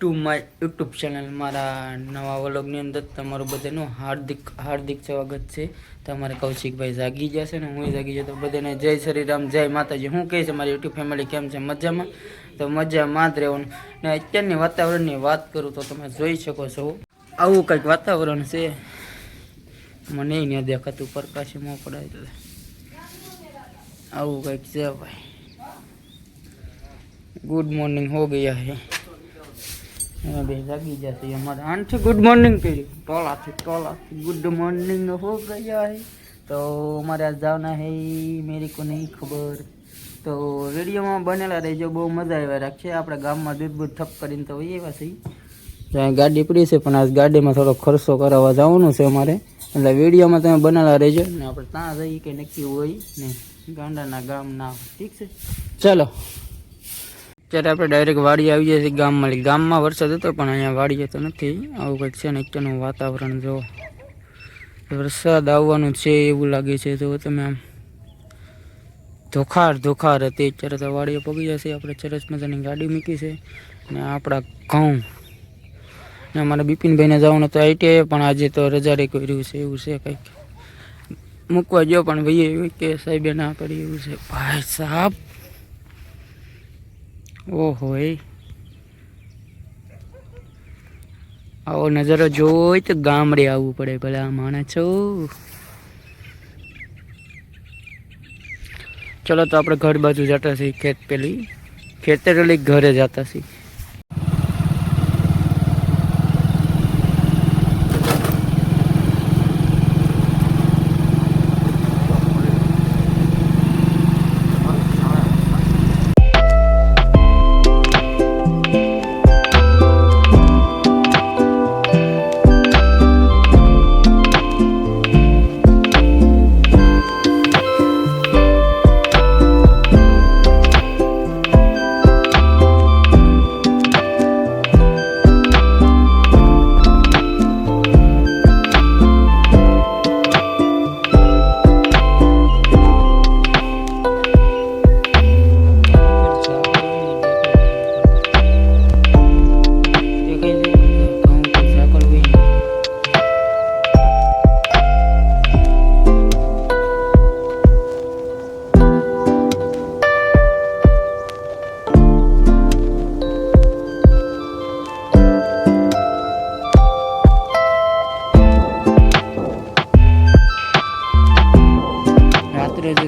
To my YouTube channel મારા નવા વ્લોગની અંદર તમારું બધાનું હાર્દિક સ્વાગત છે. તમારે કૌશિકભાઈ જાગી જશે ને હું જાગી જતો બધાને જય શ્રીરામ જય માતાજી. હું કહે છે મારી યુટ્યુબ ફેમિલી કેમ છે? મજામાં? તો મજામાં જ રહેવાનું. ને અત્યારની વાતાવરણની વાત કરું તો તમે જોઈ શકો છો આવું કંઈક વાતાવરણ છે. મને નહીં દેખાતું પ્રકાશમાં પડાય તો આવું કંઈક છે ભાઈ. गुड मॉर्निंग हो गया है जागी जाती हमारे आंट गुड मॉर्निंग करी टोला थी गुड मॉर्निंग हो गया है. तो हमारे आज जाना है मेरे को नहीं खबर. तो वीडियो में बनेला रहीजो. बहुत मजा आया राखे. अपने गाम में दूध बूध ठप कर तो एवा सही गाड़ी पड़ी से पण आज गाड़ी में थोड़ा खर्चो करवा जावानुं छे अमारे એટલે વિડીયોમાં તમે બનેલા રહેજો ને આપણે ત્યાં જઈએ કે નક્કી હોય ને ગાંડાના ગામ ના. ઠીક છે ચાલો. અત્યારે આપણે ડાયરેક્ટ વાડી આવી જઈએ છીએ ગામમાં વરસાદ હતો પણ અહીંયા વાડીએ તો નથી. આવું કંઈક છે ને અત્યારનું વાતાવરણ જો વરસાદ આવવાનું છે એવું લાગે છે. જો તમે આમ ધોખાર હતી. અત્યારે તો વાડીએ પગી જશે. આપણે સરસ મજાની ગાડી મૂકી છે ને આપણા ઘઉં ને અમારા બિપિનભાઈને જવાનું તો આઈટીઆઈ પણ આજે તો રજારે કર્યું છે એવું છે કંઈક મૂકવા ગયો પણ ભાઈ એવું કે સાહેબે ના પડી એવું છે. ભાઈ સાહેબ ઓહો આવો નજારો જોઈ તો ગામડે આવવું પડે ભલા માણસ છો. ચલો તો આપણે ઘર બાજુ જતા છીએ. ખેતરેલી ઘરે જતા છીએ.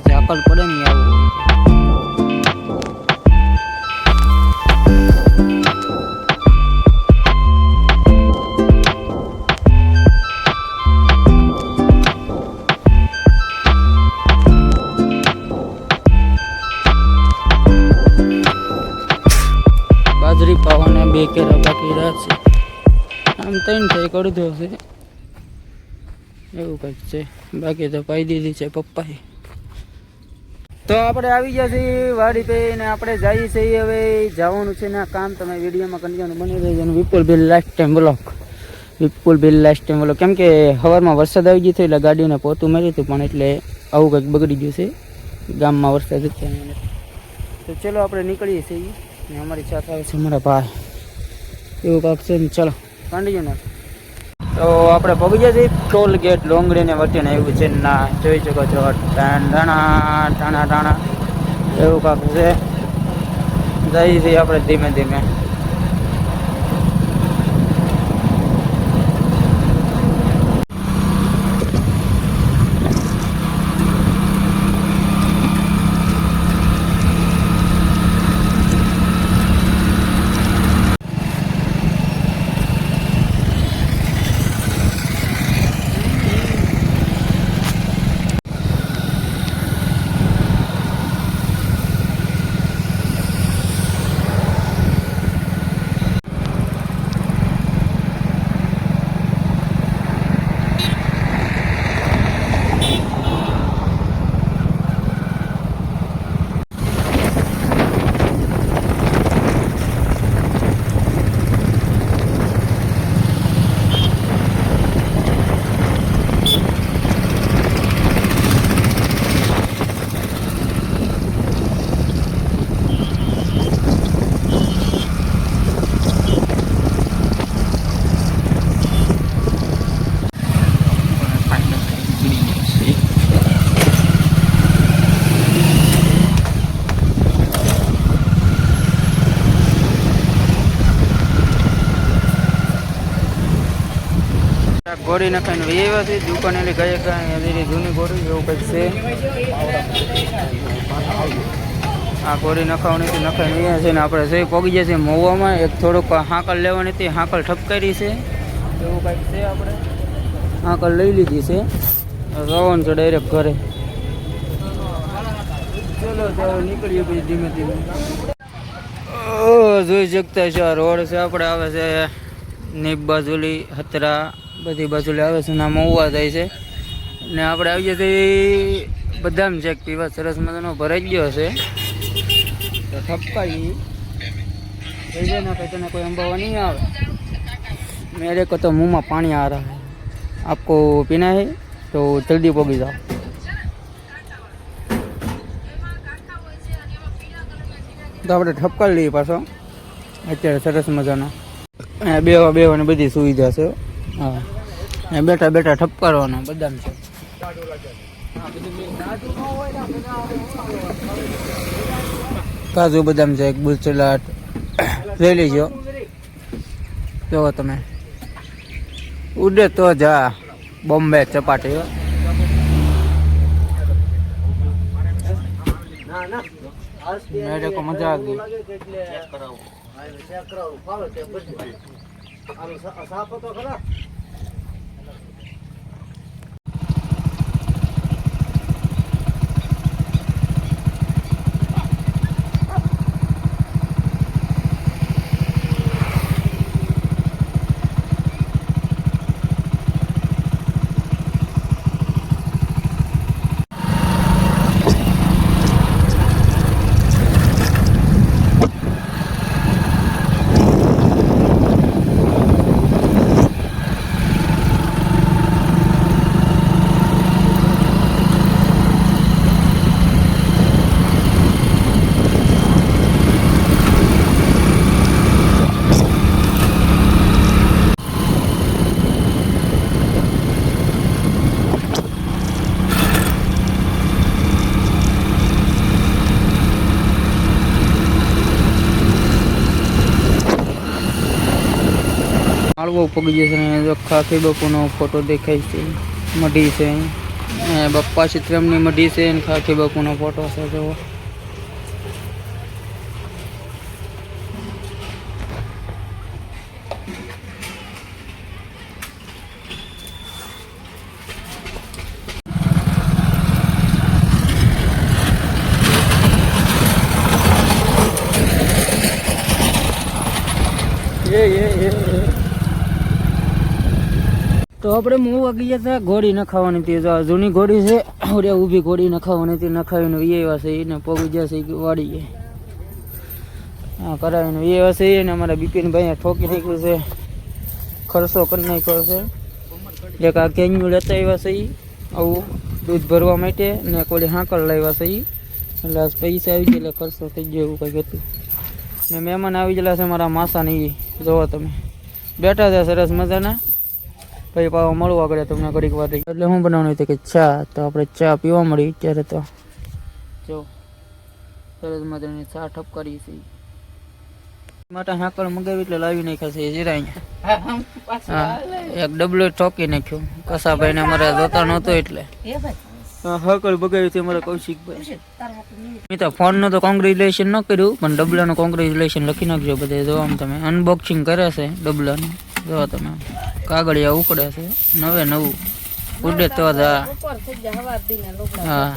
ઝાકળ પડે ને આવું બાજરી પાવાના 2 કેરા બાકી રહ્યા છે. આમ 3 થઈ કડધો છે એવું કંઈક છે. બાકી તો પાઈ દીધી છે પપ્પાએ. તો આપણે આવી ગયા છીએ વાડી પે ને આપણે જઈએ છીએ હવે જવાનું છે ને કામ. તમે વિડીયોમાં કન્ટિન્યુ બની રહેજો. વિપુલભાઈ લાસ્ટ ટાઈમ બોલો કેમ કે સવારમાં વરસાદ આવી ગયો એટલે ગાડીને પોતું માર્યું હતું પણ એટલે આવું કંઈક બગડી ગયું છે. ગામમાં વરસાદ હતો તો ચલો આપણે નીકળીએ છીએ ને અમારી સાથે આવે છે મારા ભાઈ એવું કાંક છે ને. ચલો કન્ટિન્યુ ના. તો આપણે પગી ગયા છીએ ટોલ ગેટ લોંગડીને વટીને આવ્યું છે ના જોઈ શકો છો. ટાણા એવું કાંક છે. જઈએ છીએ આપણે ધીમે ધીમે. ગોળી નખાઈને વહી આવ્યા છે દુકાને ગઈ જૂની ગોળી એવું કંઈક છે. આ ગોળી નખાવાની હતી નખાઈને વહી છે ને આપણે સહી પગી જાય છે મોવામાં એક થોડુંક હાંકલ લેવાની હતી હાંકલ ઠપકારી છે એવું કંઈક છે. આપણે હાંકલ લઈ લીધી છે રવાનું છે ડાયરેક્ટ ઘરે. ચલો તો નીકળીએ પછી ધીમે ધીમે. જોઈ શકતા છે આ રોડ છે આપણે આવે છે નીબ બાજુલી હતરા બધી બાજુલી આવે છે ના મહુવા જાય છે ને આપણે આવી જઈએ બદામ શેક પીવા સરસ મજાનો ભરાઈ ગયો છે તો ઠપકાઈ થઈ જાય ને કંઈ તને કોઈ અંબાવા નહીં આવે. मेरे को तो मुंह में पानी आ रहा है आपको पीना है तो जल्दी पगी जाओ. તો આપણે ઠપકાર લઈએ પાછો અત્યારે સરસ મજાનો બેવાની બધી સુવિધા છે. હા બેઠા બેઠા ઠપકારવાનો બદામ છે. કાજુ બદામ છે એક ગુલચલાટ લઈ લેજો. જો તમે ઉડે તો જા બોમ્બે ચપાટી. मेरे को मजा आ गई. માળવો પગી જશે ને જો ખાખી બાપુનો ફોટો દેખાય છે મઢી છે બપ્પા ચિત્રમની મઢી છે અને ખાખી બાપુનો ફોટો છે. જો તો આપણે મૂવ વાગી ગયા હતા ઘોડી નખાવાની હતી. જૂની ઘોડી છે ઓરે ઊભી ઘોડી નખાવાની હતી નખાવીને વિયેવા છે એને પગી જશે વાડીએ હા કરાવીને વિયેવા છે એને અમારા બિપિનભાઈ ઠોકી નાખ્યું છે ખર્ચો કરી નાખ્યો છે. એક આ કેન્યુ લેતા આવ્યા છે આવું દૂધ ભરવા માટે ને કોઈ હાંકળ લાવ્યા છે એટલે આજ પૈસા આવી ગયા એટલે ખર્ચો થઈ ગયો એવું કંઈક હતું. ને મહેમાન આવી ગયેલા છે મારા માસાને એ જોવો તમે બેઠા છે સરસ મજાના. પછી પાછો મળવા આગળ તમને ઘડીક વાર એટલે હું બનાવવાનું હતું કે ચા તો આપણે ચા પીવા મળી ત્યારે તો જો સરસ મજાની ચા ઠપકારી છે માટે હાકળ મગાવી એટલે લાવી નાખ્યા છે જીરા અહીંયા. હા એક ડબલો ઠોકી નાખ્યો કસાભાઈ ને અમારે જોતા નહોતો એટલે હાકળ બગાવી હતી અમારા કૌશિકભાઈ. મેં તો ફોન નો તો કોંગ્રેચ્યુલેશન ન કર્યું પણ ડબલાનું કોંગ્રેચ્યુલેશન લખી નાખજો બધે. જો આમ તમે અનબોક્સિંગ કરે છે ડબલાનું જો તમે કાગળિયા ઉકળે છે નવે નવું ઉડે તો હા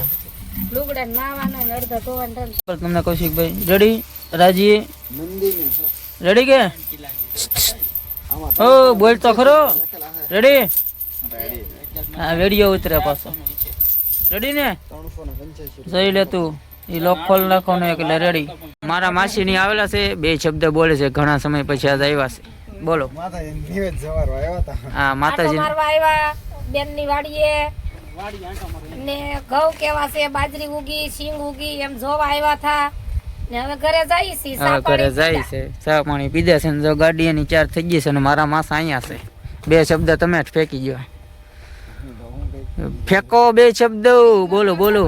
તમને કૌશિકભાઈ રેડી રાજી રેડી કે ઓ બોલ તો ખરો રેડી હા વિડીયો ઉતરે પાછો રેડી ને જઈ લે તું એ લોક ખોલ નાખો ને એટલે રેડી. મારા માસી ની આવેલા છે બે શબ્દ બોલે છે ઘણા સમય પછી આજ આવ્યા છે. બોલો હા માતાજી બેન ની વાડીએ ને ઘઉં કેવા છે બાજરી ઉગી સિંગ ઉગી એમ જોવા આવ્યા હતા ને હવે ઘરે જાય છે. હવે ઘરે જાય છે ચા પાણી પીધા છે ને જો ગાડી એની ચાર થઈ ગઈ છે ને મારા માસા અહીંયા છે. બે શબ્દ તમે જ ફેંકી ગયો ફેંકો બે શબ્દ બોલો બોલો.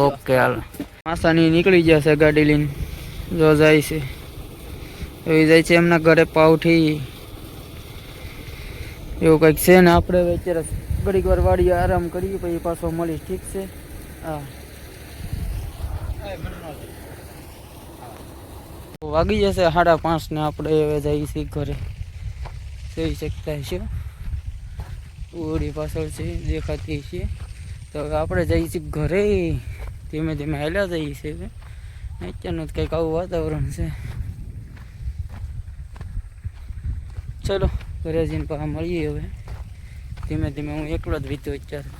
ઓકે હાલો માસાની નીકળી જશે ગાડી લઈને જો જાય છે એવી જાય છે એમના ઘરે પાવઠી એવું કંઈક છે ને. આપણે હવે અત્યારે ઘડીક વાર વાડીએ આરામ કરીએ પછી પાછો મળીશ, ઠીક છે? હા, વાગી જશે 5:30 ને આપણે હવે જઈએ છીએ ઘરે. જોઈ શકતા છે ઓડી પાછળ છે દેખાતી છે. તો હવે આપણે જઈએ છીએ ઘરે. ધીમે ધીમે હાલ્યા જઈએ છીએ. અત્યારનું કંઈક આવું વાતાવરણ છે. ચલો ઘરે જઈને પાછા મળીએ. હવે ધીમે ધીમે હું એકલો જ વીતો અત્યારે.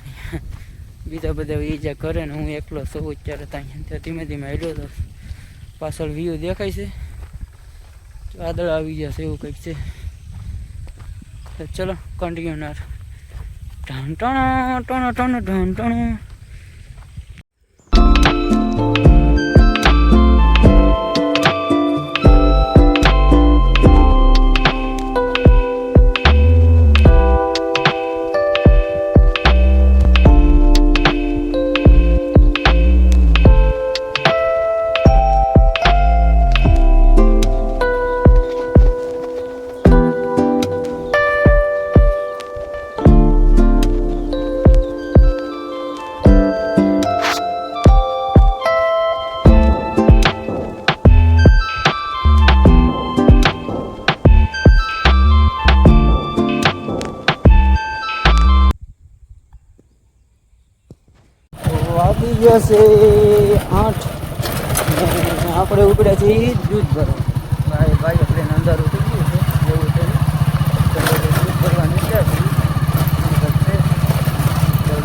બીજા બધા ઈજા કરે ને હું એકલો સૌ અત્યારે ત્યાં ધીમે ધીમે હાલ્યો તો પાછળ વ્યૂ દેખાય છે. વાદળ આવી જશે એવું કંઈક છે. તો ચલો કન્ટિન્યુનર. ટણ ટણ ટણ ટણ ટણ ટણ. વાગી ગયો છે 8 ને આપણે ઉપડ્યા છીએ દૂધ ભરવા. ભાઈ આપણે અંદર ઉતરી ગયું છે જેવું છે. દૂધ ભરવા નીકળ્યા છીએ.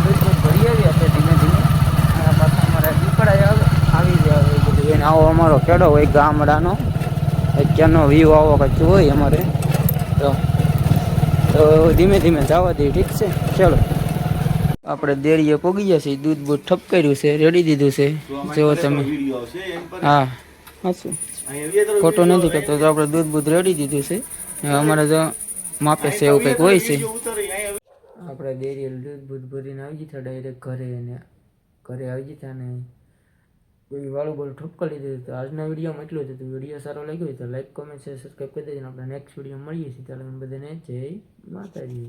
દૂધ ભરી આવીએ આપણે ધીમે ધીમે. પાછા અમારા દીપડા આવી જાય બધું. એને આવો અમારો ખેડો હોય ગામડાનો. અત્યારનો વ્યૂ આવો કંઈક હોય અમારે. તો ધીમે ધીમે જવા દઈએ, ઠીક છે? ચલો આપણે દેરીએ પોગી જશે. દૂધ બૂધ ઠપકાર્યું છે, રેડી દીધું છે. જો તમે, હા શું ખોટો નથી કરતો. તો આપણે દૂધ બૂધ રેડી દીધું છે. અમારે જો માપે છે એવું કંઈક હોય છે. આપણે ડેરીએ દૂધ બૂધ ભરીને આવી જતા ડાયરેક્ટ ઘરે. અને ઘરે આવી જતા ને વાળું બોલું ઠપકારી દીધું. તો આજના વિડીયોમાં એટલું જ હતું. વિડીયો સારો લાગ્યો હોય તો લાઈક, કોમેન્ટ, શેર, સબસ્ક્રાઈબ કરી દેજો. આપણે નેક્સ્ટ વિડીયો મળીએ છીએ. ત્યારે બધાને જય માતાજી.